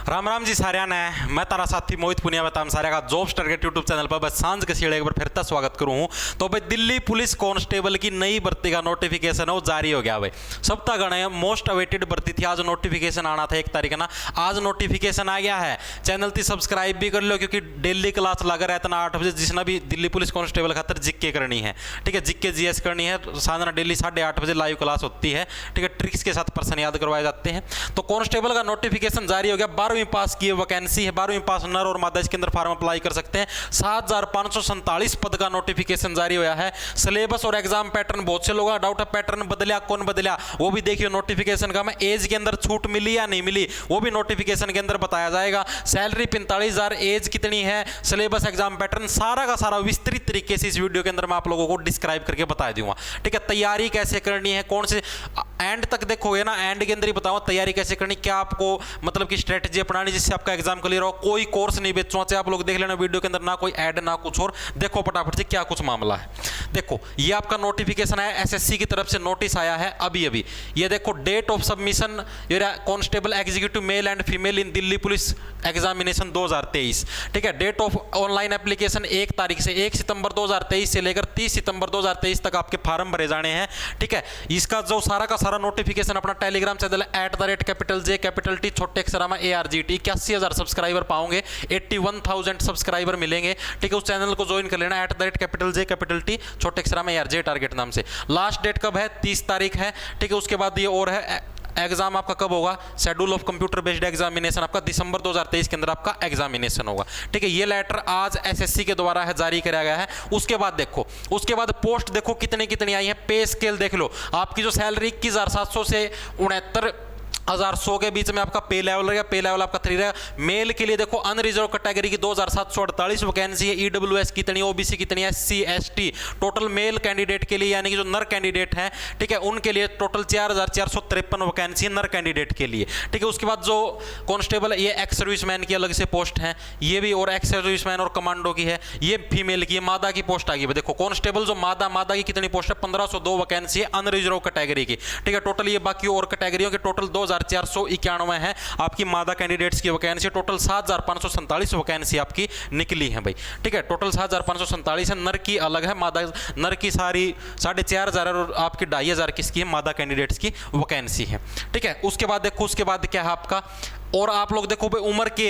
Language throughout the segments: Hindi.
राम राम जी सारिया ने मैं तारा साथी मोहित पुनिया बताम सारे का जॉब्स टारगेट यूट्यूब चैनल पर बस सांझ के सीढ़े एक बार फिर स्वागत करूं। तो भाई दिल्ली पुलिस कांस्टेबल की नई भर्ती का नोटिफिकेशन है वो जारी हो गया भाई। सप्ताह गणे मोस्ट अवेटेड भर्ती थी, आज नोटिफिकेशन आना था 1 तारीख ना, आज नोटिफिकेशन आ गया है। चैनल थी सब्सक्राइब भी कर लो क्योंकि डेली क्लास लगा रहता ना 8 बजे, जिसना भी दिल्ली पुलिस कांस्टेबल खातर जिक्के करनी है, ठीक है, जिक्के जीएस करनी है, साधना डेली 8:30 बजे लाइव क्लास होती है, ठीक है, ट्रिक्स के साथ प्रश्न याद करवाए जाते हैं। तो कांस्टेबल का नोटिफिकेशन जारी हो गया। 12वीं पास की वैकेंसी है, 12वीं पास नर और मादा इसके अंदर फॉर्म अप्लाई कर सकते हैं। 7547 पद का नोटिफिकेशन जारी हुआ है। सिलेबस और एग्जाम पैटर्न बहुत से लोगों का डाउट है, पैटर्न बदलिया कौन बदलिया वो भी देखिए नोटिफिकेशन का। मैं एज के अंदर छूट मिली या नहीं मिली वो भी नोटिफिकेशन के अंदर बताया जाएगा। सैलरी 45,000, एज कितनी है, सिलेबस, एग्जाम पैटर्न, सारा का सारा विस्तृत तरीके से इस वीडियो के अंदर मैं आप लोगों को डिस्क्राइब करके बता दूंगा, ठीक है। तैयारी कैसे करनी है, कौन से एंड तक देखोगे ना, एंड के अंदर ही बताऊंगा तैयारी कैसे करनी, क्या आपको मतलब की स्ट्रेटजी अपनानी जिससे आपका एग्जाम क्लियर हो। कोई कोर्स नहीं बेचूंगा, चाहे आप लोग देख लेना वीडियो के अंदर, ना कोई ऐड ना कुछ और। देखो फटाफट से क्या कुछ मामला है। देखो ये आपका नोटिफिकेशन है, एसएससी की तरफ से नोटिस आया है अभी अभी। ये देखो date of submission constable executive male and female in Delhi police examination 2023, ठीक है। डेट ऑफ ऑनलाइन एप्लीकेशन 1 तारीख से 1 सितंबर 2023 से लेकर 30 सितंबर 2023 तक आपके फॉर्म भरे जाने हैं, ठीक है। इसका जो सारा का सारा नोटिफिकेशन अपना टेलीग्राम चैनल @J छोटे अक्षर में ARGT 81,000 सब्सक्राइबर पाओगे, 81,000 सब्सक्राइबर मिलेंगे, ठीक है। उस चैनल को ज्वाइन कर लेना @J छोटे अक्षर में ARJ टारगेट नाम से। लास्ट डेट कब है? 30 तारीख है, ठीक है। उसके बाद ये और है एग्जाम आपका कब होगा, schedule of computer based examination आपका दिसंबर 2023 के अंदर आपका एग्जामिनेशन होगा, ठीक है। ये लेटर आज एसएससी के द्वारा है जारी किया गया है। उसके बाद देखो, उसके बाद पोस्ट देखो कितनी कितनी आई है, पे स्केल देख लो। आपकी जो सैलरी 21,700 से 69,100 के बीच में आपका पे लेवल रहेगा, पे लेवल आपका 3 रहेगा। मेल के लिए देखो अनरिजर्व कैटेगरी की 2,748 वैकेंसी है, ईडब्ल्यूएस कितनी, ओबीसी कितनी है, SC ST total mail candidate के लिए यानी कि जो नर कैंडिडेट हैं, ठीक है, उनके लिए टोटल 4,453 वैकेंसी है नर कैंडिडेट के लिए, ठीक है। उसके बाद जो कांस्टेबल ये एक्स सर्विसमैन की अलग से पोस्ट है, ये भी, और एक्स सर्विसमैन और कमांडो की है, ये फीमेल की है, मादा की पोस्ट आ गई। देखो कांस्टेबल जो मादा की कितनी पोस्ट है, 1502 वैकेंसी है अनरिजर्व कैटेगरी की, ठीक है। टोटल ये बाकी और कैटेगरियों के टोटल 2,491 है आपकी मादा कैंडिडेट्स की वैकेंसी। टोटल 7,547 वैकेंसी आपकी निकली है भाई, ठीक है। टोटल 7,547 है, नर की अलग है, मादा नर की सारी 4,500 और आपकी 2,500 किसकी है, मादा कैंडिडेट्स की वैकेंसी है, ठीक है। उसके बाद देखो, उसके बाद क्या है आपका, और आप लोग देखो भाई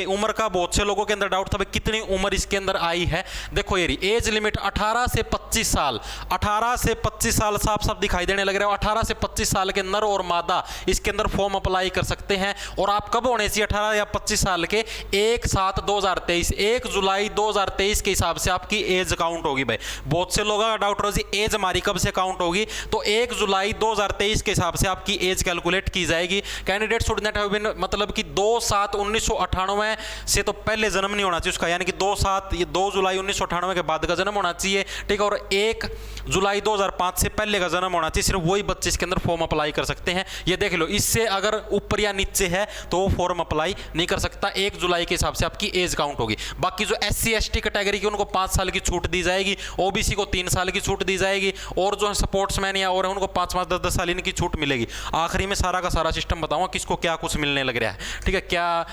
उम्र का बहुत से लोगों के अंदर डाउट था भाई कितनी उम्र इसके अंदर आई है। देखो ये एज लिमिट 18 से 25 साल, 18 से 25 साल साफ साफ दिखाई देने लग रहा है। 18 से 25 साल के नर और मादा इसके अंदर फॉर्म अप्लाई कर सकते हैं। और आप कब होने चाहिए 18 या 25 साल के, 1/7/2023, 1 जुलाई 2023 के हिसाब से आपकी एज काउंट होगी भाई। बहुत से लोगों का डाउट रहा जी एज हमारी कब से काउंट होगी, तो 1 जुलाई 2023 के हिसाब से आपकी एज कैलकुलेट की जाएगी। Candidate should not have been, मतलब कि 2/7/1998 से तो पहले जन्म नहीं होना चाहिए उसका, यानी कि 2 जुलाई 1998 के बाद का जन्म होना चाहिए, ठीक है। और 1 जुलाई 2005 से पहले का जन्म होना चाहिए। सिर्फ वही बच्चे इसके अंदर फॉर्म अप्लाई कर सकते हैं। ये देख लो, इससे अगर ऊपर या नीचे है तो वो फॉर्म अप्लाई नहीं कर सकता। 1 जुलाई के हिसाब से आपकी एज काउंट होगी। बाकी जो SC ST कैटेगरी की उनको 5 साल की छूट दी जाएगी, OBC को 3 साल की छूट दी जाएगी, और जो स्पोर्ट्समैन या और है उनको 5-5, 10-10 साल इनकी छूट मिलेगी। आखिरी में सारा का सारा सिस्टम बताऊंगा किसको क्या कुछ मिलने लग रहा है, ठीक है, क्या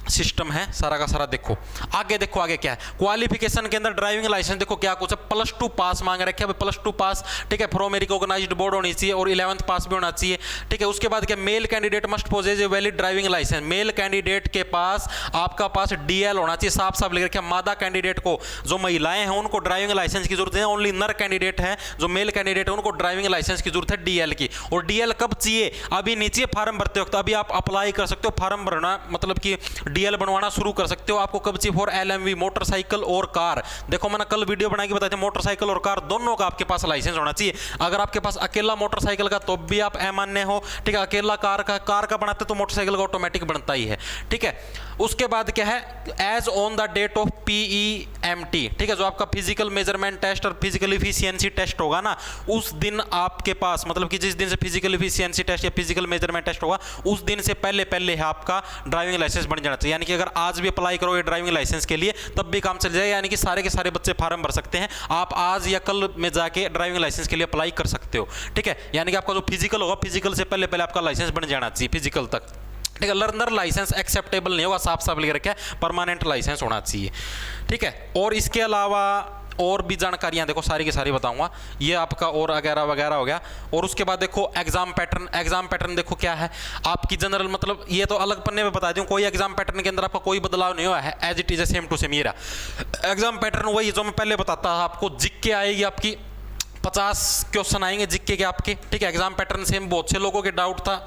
सिस्टम है सारा का सारा। देखो आगे, देखो आगे क्या है, क्वालिफिकेशन के अंदर ड्राइविंग लाइसेंस देखो क्या कुछ है, +2 पास मांग रखे हैं, +2 पास, ठीक है, फ्रॉम ए रिकॉग्नाइज्ड बोर्ड होनी चाहिए, और 11th पास भी होना चाहिए, ठीक है। उसके बाद क्या, male candidate must possess a valid driving licence, male candidate के पास आपका पास DL होना चाहिए, साफ साफ लिख रखे हैं। मादा कैंडिडेट को, जो महिलाएं हैं उनको ड्राइविंग लाइसेंस की जरूरत है, ओनली नर कैंडिडेट है जो मेल कैंडिडेट है उनको ड्राइविंग लाइसेंस की जरूरत है DL की। और DL कब चाहिए, अभी नीचे फॉर्म भरते वक्त अभी आप अप्लाई कर सकते हो, फॉर्म भरना मतलब कि DL बनवाना शुरू कर सकते हो। आपको कब चाहिए, फॉर LMV मोटरसाइकिल और कार। देखो मैंने कल वीडियो बना के बताया था, मोटरसाइकिल और कार दोनों का आपके पास लाइसेंस होना चाहिए। अगर आपके पास अकेला मोटरसाइकिल का तो भी आप अमान्य हो, ठीक है। अकेला कार का बनाते तो मोटरसाइकिल का ऑटोमेटिक बनता ही है, ठीक है। उसके बाद क्या है, age on the date of PEMT, ठीक है, जो आपका फिजिकल मेजरमेंट टेस्ट और फिजिकल इफिशियंसी टेस्ट होगा ना, उस दिन आपके पास, मतलब कि जिस दिन से फिजिकल इफिशियंसी टेस्ट या फिजिकल मेजरमेंट टेस्ट होगा उस दिन से पहले है आपका ड्राइविंग लाइसेंस बन जाना चाहिए। यानी कि अगर आज भी अप्लाई करोगे ड्राइविंग लाइसेंस के लिए तब भी काम चल जाएगा, यानी कि सारे के सारे बच्चे फॉर्म भर सकते हैं। आप आज या कल में जाके ड्राइविंग लाइसेंस के लिए अप्लाई कर सकते हो, ठीक है। यानी कि आपका जो फिजिकल होगा, फिजिकल से पहले आपका लाइसेंस बन जाना चाहिए, फिजिकल तक। ठीक है। लर्नर लाइसेंस एक्सेप्टेबल नहीं होगा, साफ साफ लिख रखा है, परमानेंट लाइसेंस होना चाहिए। ठीक है। और इसके अलावा और भी जानकारियां देखो सारी की सारी बताऊंगा, ये आपका और वगैरह वगैरह हो गया। और उसके बाद देखो एग्जाम पैटर्न, एग्जाम पैटर्न देखो क्या है आपकी जनरल, मतलब ये तो अलग पन्ने में बता दूं, कोई एग्जाम पैटर्न के अंदर आपका कोई बदलाव नहीं हुआ है, as it is same to same. ये रहा एग्जाम पैटर्न, वही जो मैं पहले बताता था आपको, जीके आएगी आपकी 50 क्वेश्चन आएंगे जीके के आपके। ठीक है। एग्जाम पैटर्न सेम, बहुत से लोगों के डाउट था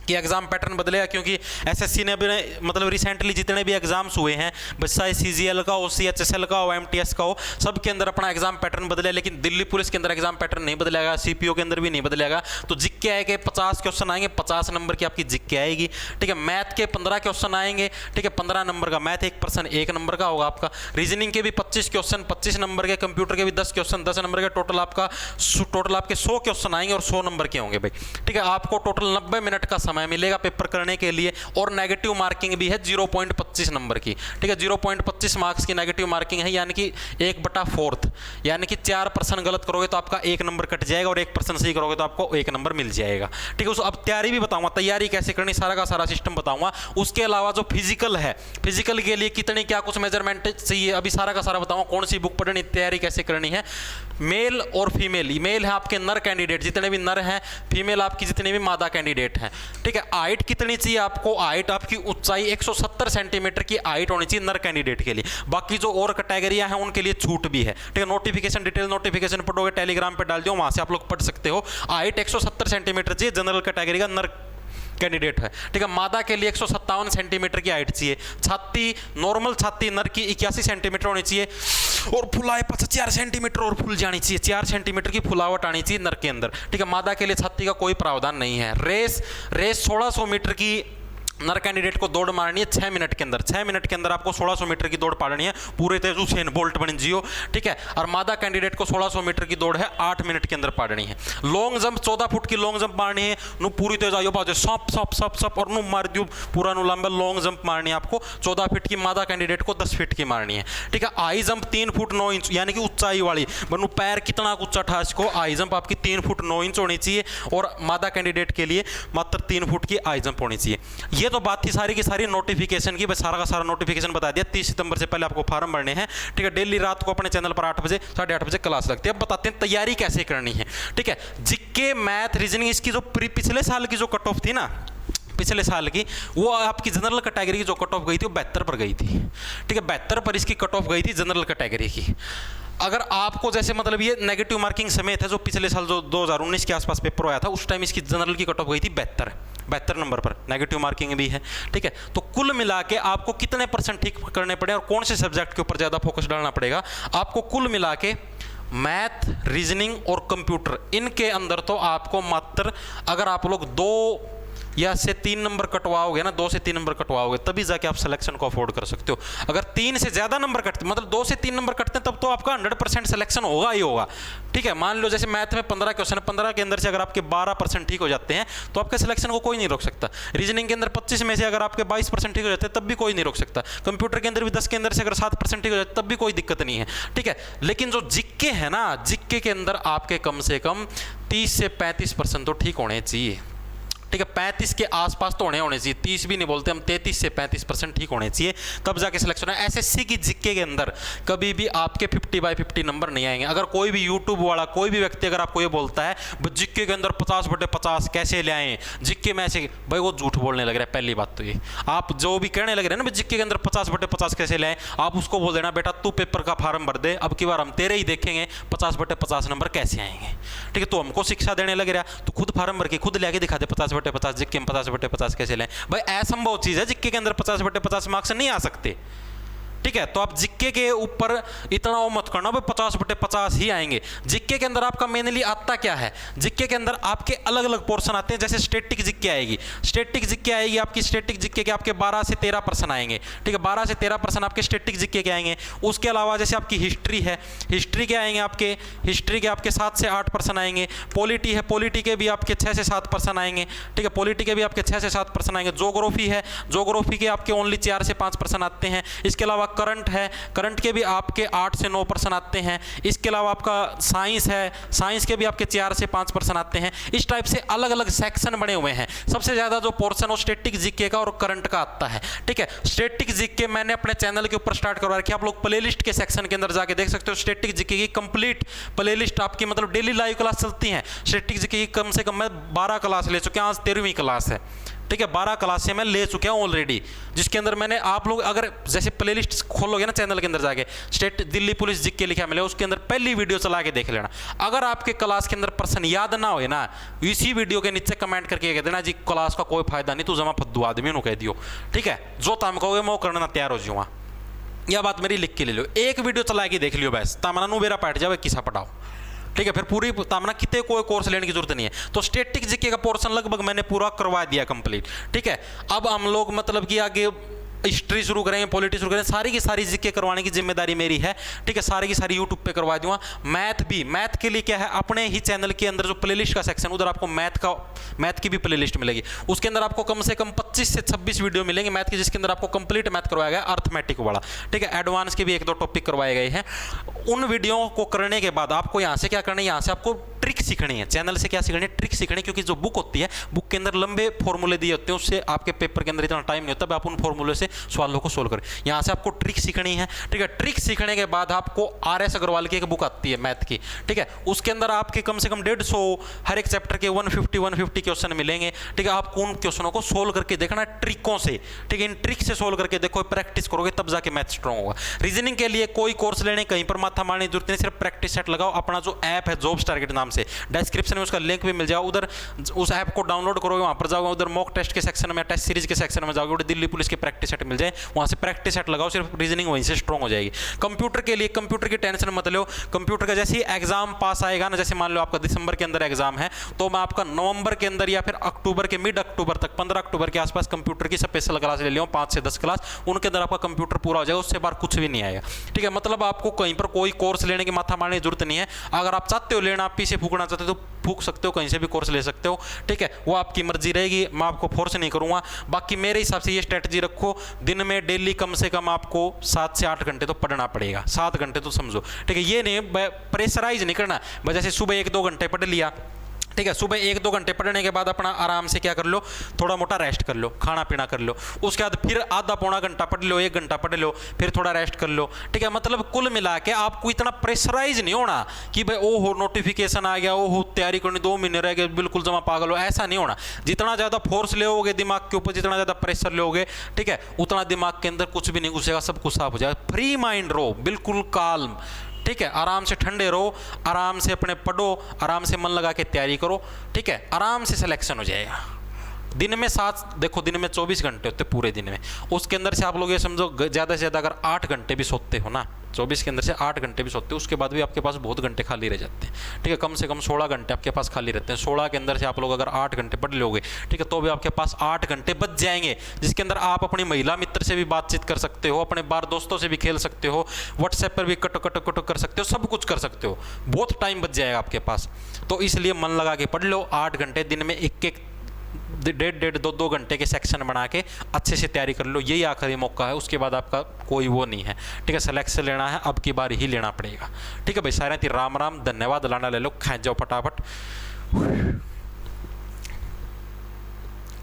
कि एग्जाम पैटर्न बदलेगा, क्योंकि एसएससी ने भी मतलब रिसेंटली जितने भी एग्जाम्स हुए हैं, चाहे सीजीएल का हो, सीएचएसएल का हो, एमटीएस का हो, सब के अंदर अपना एग्जाम पैटर्न बदले, लेकिन दिल्ली पुलिस के अंदर एग्जाम पैटर्न नहीं बदलेगा, सीपीओ के अंदर भी नहीं बदलेगा। तो जीके आएंगे 50 क्वेश्चन आएंगे, 50 नंबर की आपकी जीके आएगी। ठीक है। मैथ के 15 क्वेश्चन आएंगे। ठीक है। 15 नंबर का मैथ, 1% नंबर का होगा आपका। रीजनिंग के भी 25 क्वेश्चन 25 नंबर के, कंप्यूटर के भी 10 क्वेश्चन 10 नंबर के, टोटल आपके 100 क्वेश्चन आएंगे और 100 नंबर के होंगे भाई। ठीक है। आपको टोटल 90 मिनट का समय मिलेगा पेपर करने के लिए, और नेगेटिव मार्किंग भी है 0.25 नंबर की। ठीक है। 0.25 मार्क्स की नेगेटिव मार्किंग है, यानी कि 1/4, यानी कि 4% गलत करोगे तो आपका 1 नंबर कट जाएगा, और 1% सही करोगे तो आपको 1 नंबर मिल जाएगा। ठीक है। अब तैयारी भी बताऊंगा, तैयारी कैसे करनी, सारा का सारा सिस्टम बताऊंगा। उसके अलावा जो फिजिकल है, फिजिकल के लिए कितनी क्या कुछ मेजरमेंट चाहिए, अभी सारा का सारा बताऊंगा। कौन सी बुक पढ़नी, तैयारी कैसे करनी है। मेल और फीमेल, मेल है आपके नर कैंडिडेट जितने भी नर हैं, फीमेल आपकी जितने भी मादा कैंडिडेट हैं। ठीक है। हाइट कितनी चाहिए आपको, हाइट आपकी ऊंचाई 170 सेंटीमीटर की हाइट होनी चाहिए नर कैंडिडेट के लिए। बाकी जो और कैटेगरियां हैं उनके लिए छूट भी है। ठीक है। नोटिफिकेशन, डिटेल नोटिफिकेशन पढ़ोगे, टेलीग्राम पे डाल दियो, वहां से आप लोग पढ़ सकते हो। हाइट 170 सेंटीमीटर चाहिए जनरल कैटेगरी का नर कैंडिडेट है। ठीक है। मादा के लिए 157 सेंटीमीटर की हाइट चाहिए। छाती, नॉर्मल छाती नर की 81 सेंटीमीटर होनी चाहिए, और फुलाए 4 सेंटीमीटर और फुल जानी चाहिए, 4 सेंटीमीटर की फुलावट आनी चाहिए नर के अंदर। ठीक है। मादा के लिए छाती का कोई प्रावधान नहीं है। रेस 1600 मीटर की नर कैंडिडेट को दौड़ मारनी है 6 मिनट के अंदर। 6 मिनट के अंदर आपको 1600 मीटर की दौड़ पाड़नी है, पूरे तेज उसेन बोल्ट बन जियो। ठीक है। और मादा कैंडिडेट को 1600 मीटर की दौड़ है 8 मिनट के अंदर पाड़नी है। लॉन्ग जंप 14 फुट की लॉन्ग जंप मारनी है, नु पूरी तेज आयो बाजे सप सप सप सप और नु मार दियो पूरा नु लंबा लॉन्ग जंप मारनी है आपको 14 फीट की। मादा कैंडिडेट को 10 फीट की मारनी है। ठीक है। हाई जंप 3 फुट 9 इंच, यानी कि ऊंचाई वाली, बनु पैर कितना ऊंचा ठा इसको, हाई जंप आपकी 3 फुट 9 इंच होनी चाहिए, और मादा कैंडिडेट के लिए मात्र 3 फुट की हाई जंप होनी चाहिए। ये तो बात थी सारी की सारी नोटिफिकेशन की, बस सारा का सारा नोटिफिकेशन बता दिया। 30 सितंबर से पहले आपको फॉर्म भरने हैं। ठीक है। डेली रात को अपने चैनल पर 8 बजे 8:30 बजे क्लास लगती है। अब बताते हैं तैयारी कैसे करनी है। ठीक है। जीके, मैथ, रीजनिंग, इसकी जो पिछले साल की जो कट ऑफ थी ना, पिछले साल की, वो आपकी जनरल कैटेगरी की जो कट ऑफ गई थी वो 72 पर गई थी। ठीक है। 72 पर इसकी कट ऑफ गई थी जनरल कैटेगरी की। अगर आपको जैसे मतलब ये नेगेटिव मार्किंग समेत है, जो पिछले साल जो 2019 के आसपास पेपर आया था, उस टाइम इसकी जनरल की कट ऑफ गई थी 72 नंबर पर, नेगेटिव मार्किंग भी है। ठीक है। तो कुल मिला के आपको कितने % ठीक करने पड़े और कौन से सब्जेक्ट के ऊपर ज़्यादा फोकस डालना पड़ेगा, आपको कुल मिला के मैथ, रीजनिंग और कंप्यूटर, इनके अंदर तो आपको मात्र, अगर आप लोग 2 या से 3 नंबर कटवाओगे ना, 2 से 3 नंबर कटवाओगे, तभी जाके आप सिलेक्शन को अफोर्ड कर सकते हो। अगर 3 से ज़्यादा नंबर कटते, मतलब 2 से 3 नंबर कटते हैं, तब तो आपका 100% सिलेक्शन होगा ही होगा। ठीक है। मान लो जैसे मैथ में 15 क्वेश्चन, 15 के अंदर से अगर आपके 12% ठीक हो जाते हैं तो आपके सिलेक्शन को कोई नहीं रोक सकता। रीजनिंग के अंदर 25 में से अगर आपके 22% ठीक हो जाते हैं तब भी कोई नहीं रोक सकता। कंप्यूटर के अंदर भी 10 के अंदर से अगर 7% ठीक हो जाते तब भी कोई दिक्कत नहीं है। ठीक है। लेकिन जो जीके है ना, जीके के अंदर आपके कम से कम 30 से 35% तो ठीक होने चाहिए। ठीक है। 35 के आसपास तो होने चाहिए, 30 भी नहीं बोलते हम, 33 से 35% ठीक होने चाहिए, तब जाके सिलेक्शन है। एसएससी की जीके के अंदर कभी भी आपके 50/50 नंबर नहीं आएंगे। अगर कोई भी यूट्यूब वाला, कोई भी व्यक्ति अगर आपको ये बोलता है जीके के अंदर 50/50 कैसे ले आए, जीके में ऐसे, भाई वो झूठ बोलने लग रहा है। पहली बात तो ये, आप जो भी कहने लग रहे हैं ना जीके के अंदर 50/50 कैसे ले आए, आप उसको बोल देना बेटा तू पेपर का फॉर्म भर दे, अब की बार हम तेरे ही देखेंगे 50/50 नंबर कैसे आएंगे। ठीक है। तो हमको शिक्षा देने लग रहा, तो खुद फॉर्म भर के खुद लेके दिखा दे 50/50, जिक्के में 50/50 कैसे लें। भाई असंभव चीज है, जिक्के के अंदर 50/50 मार्क्स नहीं आ सकते। ठीक है। तो आप जिक्के के ऊपर इतना वो मत करना भाई 50/50 ही आएंगे। जिक्के के अंदर आपका मेनली आता क्या है, जिक्के के अंदर आपके अलग अलग पोर्शन आते हैं। जैसे स्टैटिक जिक्के आएगी, स्टैटिक जिक्के आएगी आपकी, स्टैटिक जिक्के के आपके 12 से 13% आएंगे। ठीक है। 12 से 13% आपके स्टैटिक जिक्के के आएंगे। उसके अलावा जैसे आपकी हिस्ट्री है, हिस्ट्री के आएंगे आपके, हिस्ट्री के आपके 7 से 8% आएंगे। पॉलिटी है, पॉलिटी के भी आपके 6 से 7% आएंगे। ठीक है। पॉलिटी के भी आपके 6 से 7% आएंगे। जोग्राफी है, जोग्राफी के आपके ओनली 4 से 5% आते हैं। इसके अलावा करंट है, करंट के भी आपके 8 से 9 पर्सन आते हैं। इसके अलावा आपका साइंस है, साइंस के भी आपके 4 से 5 पर्सन आते हैं। इस टाइप से अलग अलग सेक्शन बने हुए हैं। सबसे ज़्यादा जो पोर्शन वो स्टैटिक जीके का और करंट का आता है। ठीक है, स्टैटिक जीके मैंने अपने चैनल के ऊपर स्टार्ट करवा रखी है, आप लोग प्लेलिस्ट के सेक्शन के अंदर जाके देख सकते हो। स्टैटिक जीके की कंप्लीट प्लेलिस्ट आपकी मतलब डेली लाइव क्लास चलती है। स्टैटिक जीके की कम से कम मैं 12 क्लास ले चुके हैं, आज 13वीं क्लास है। ठीक है, 12 क्लासें मैं ले चुका हूँ ऑलरेडी, जिसके अंदर मैंने आप लोग अगर जैसे प्लेलिस्ट खोलोगे ना चैनल के अंदर जाके, स्टेट दिल्ली पुलिस जीके लिखा मिले, उसके अंदर पहली वीडियो चला के देख लेना। अगर आपके क्लास के अंदर पर्सन याद ना हो ना, इसी वीडियो के नीचे कमेंट करके कह देना जी क्लास का कोई फायदा नहीं, तू जमा फद्दू आदमी नु कह दियो। ठीक है, जो ताम कहोगे मैं वो करना तैयार हो जाऊँगा। यह बात मेरी लिख के ले लो, एक वीडियो चला के देख लियो बस, तामना नु मेरा पैट जावे किसा पटाओ। ठीक है, फिर पूरी तामना कितने कोई कोर्स लेने की जरूरत नहीं है। तो स्टैटिक जीके का पोर्शन लगभग मैंने पूरा करवा दिया कंप्लीट। ठीक है, अब हम लोग मतलब कि आगे हिस्ट्री शुरू करेंगे, पॉलिटी शुरू करेंगे, सारी की सारी जीके करवाने की जिम्मेदारी मेरी है। ठीक है, सारी की सारी यूट्यूब पे करवा दूंगा। मैथ भी, मैथ के लिए क्या है, अपने ही चैनल के अंदर जो प्लेलिस्ट का सेक्शन, उधर आपको मैथ की भी प्लेलिस्ट मिलेगी। उसके अंदर आपको कम से कम 25 से 26 वीडियो मिलेंगे मैथ की, जिसके अंदर आपको कंप्लीट मैथ करवाया गया, अर्थमेटिक वाला। ठीक है, एडवांस के भी 1-2 टॉपिक करवाए गए हैं। उन वीडियो को करने के बाद आपको यहाँ से क्या करना है, यहाँ से आपको ट्रिक सीखनी है। चैनल से क्या सीखनी है, ट्रिक सीखनी है, क्योंकि जो बुक होती है, बुक के अंदर लंबे फॉर्मूले दिए होते हैं, उससे आपके पेपर के अंदर इतना टाइम नहीं होता, तब आप उन फॉर्मूले से सवालों को सोल्व करें। यहाँ से आपको ट्रिक सीखनी है। ठीक है, ट्रिक सीखने के बाद आपको RS अग्रवाल की एक बुक आती है मैथ की। ठीक है, उसके अंदर आपके कम से कम 150 हर एक चैप्टर के 150 क्वेश्चन मिलेंगे। ठीक है, आपको उन क्वेश्चनों को सोल्व करके देखना है ट्रिकों से। ठीक है, इन ट्रिक से सोल्व करके देखो, प्रैक्टिस करोगे तब जाके मैथ स्ट्रॉन्ग होगा। रीजनिंग के लिए कोई कोर्स लेने कहीं पर माथा मारने की जरूरत नहीं, सिर्फ प्रैक्टिस सेट लगाओ। अपना जो ऐप है जॉब्स टारगेट नाम से, डिस्क्रिप्शन में उसका लिंक भी मिल जाओ, उधर उस ऐप को डाउनलोड करोगे, वहां पर जाओगे, उधर मॉक टेस्ट के सेक्शन में, टेस्ट सीरीज के सेक्शन में जाओगे, दिल्ली पुलिस के प्रैक्टिस सेट मिल जाए, वहां से प्रैक्टिस सेट लगाओ, सिर्फ रीजनिंग वहीं से स्ट्रॉन्ग हो जाएगी। कंप्यूटर के लिए कंप्यूटर की टेंशन मत लो। कंप्यूटर का जैसे ही एग्जाम पास आएगा ना, जैसे मान लो आपका दिसंबर के अंदर एग्जाम है, तो मैं आपका नवंबर के अंदर या फिर अक्टूबर के मिड अक्टूबर तक 15 अक्टूबर के आसपास कंप्यूटर की स्पेशल क्लास ले लियो, 5 से 10 क्लास, उनके अंदर आपका कंप्यूटर पूरा हो जाएगा, उससे बाहर कुछ भी नहीं आएगा। ठीक है, मतलब आपको कहीं पर कोई कोर्स लेने की माथा मारने की जरूरत नहीं है। अगर आप चाहते हो लेना, आप पीछे फूकना चाहते हो तो फूक सकते हो, कहीं से भी कोर्स ले सकते हो। ठीक है, वो आपकी मर्जी रहेगी, मैं आपको फोर्स नहीं करूंगा। बाकी मेरे हिसाब से ये स्ट्रेटजी रखो, दिन में डेली कम से कम आपको 7 से 8 घंटे तो पढ़ना पड़ेगा। 7 घंटे तो समझो। ठीक है, ये नहीं प्रेशराइज नहीं करना, जैसे सुबह 1-2 घंटे पढ़ लिया। ठीक है, सुबह 1-2 घंटे पढ़ने के बाद अपना आराम से क्या कर लो, थोड़ा मोटा रेस्ट कर लो, खाना पीना कर लो, उसके बाद फिर आधा पौना घंटा पढ़ लो, 1 घंटा पढ़ लो, फिर थोड़ा रेस्ट कर लो। ठीक है, मतलब कुल मिला के आपको इतना प्रेशराइज नहीं होना कि भाई ओहो नोटिफिकेशन आ गया, ओहो तैयारी करनी 2 महीने रह गए, बिल्कुल जमा पागल हो, ऐसा नहीं होना। जितना ज़्यादा फोर्स लोगे दिमाग के ऊपर, जितना ज़्यादा प्रेशर लोगे, ठीक है, उतना दिमाग के अंदर कुछ भी नहीं घुसेगा, सब कुछ साफ हो जाएगा। फ्री माइंड रहो, बिल्कुल काल्म। ठीक है, आराम से ठंडे रहो, आराम से अपने पढ़ो, आराम से मन लगा के तैयारी करो। ठीक है, आराम से सिलेक्शन हो जाएगा। दिन में 7 देखो, दिन में 24 घंटे होते पूरे दिन में, उसके अंदर से आप लोग ये समझो ज़्यादा से ज़्यादा अगर 8 घंटे भी सोते हो ना, 24 के अंदर से 8 घंटे भी सोते हो, उसके बाद भी आपके पास बहुत घंटे खाली रह जाते हैं। ठीक है, कम से कम 16 घंटे आपके पास खाली रहते हैं। 16 के अंदर से आप लोग अगर 8 घंटे पढ़ लोगे, ठीक है, तो भी आपके पास 8 घंटे बच जाएंगे, जिसके अंदर आप अपनी महिला मित्र से भी बातचीत कर सकते हो, अपने बार दोस्तों से भी खेल सकते हो, व्हाट्सएप पर भी कटो कर सकते हो, सब कुछ कर सकते हो, बहुत टाइम बच जाएगा आपके पास। तो इसलिए मन लगा के पढ़ लो, 8 घंटे दिन में, 1-1 1.5 2 घंटे के सेक्शन बना के अच्छे से तैयारी कर लो। यही आखिरी मौका है, उसके बाद आपका कोई वो नहीं है। ठीक है, सिलेक्शन लेना है, अब की बार ही लेना पड़ेगा। ठीक है भाई, सारे राम राम, धन्यवाद। लाना ले लो, खा जाओ फटाफट।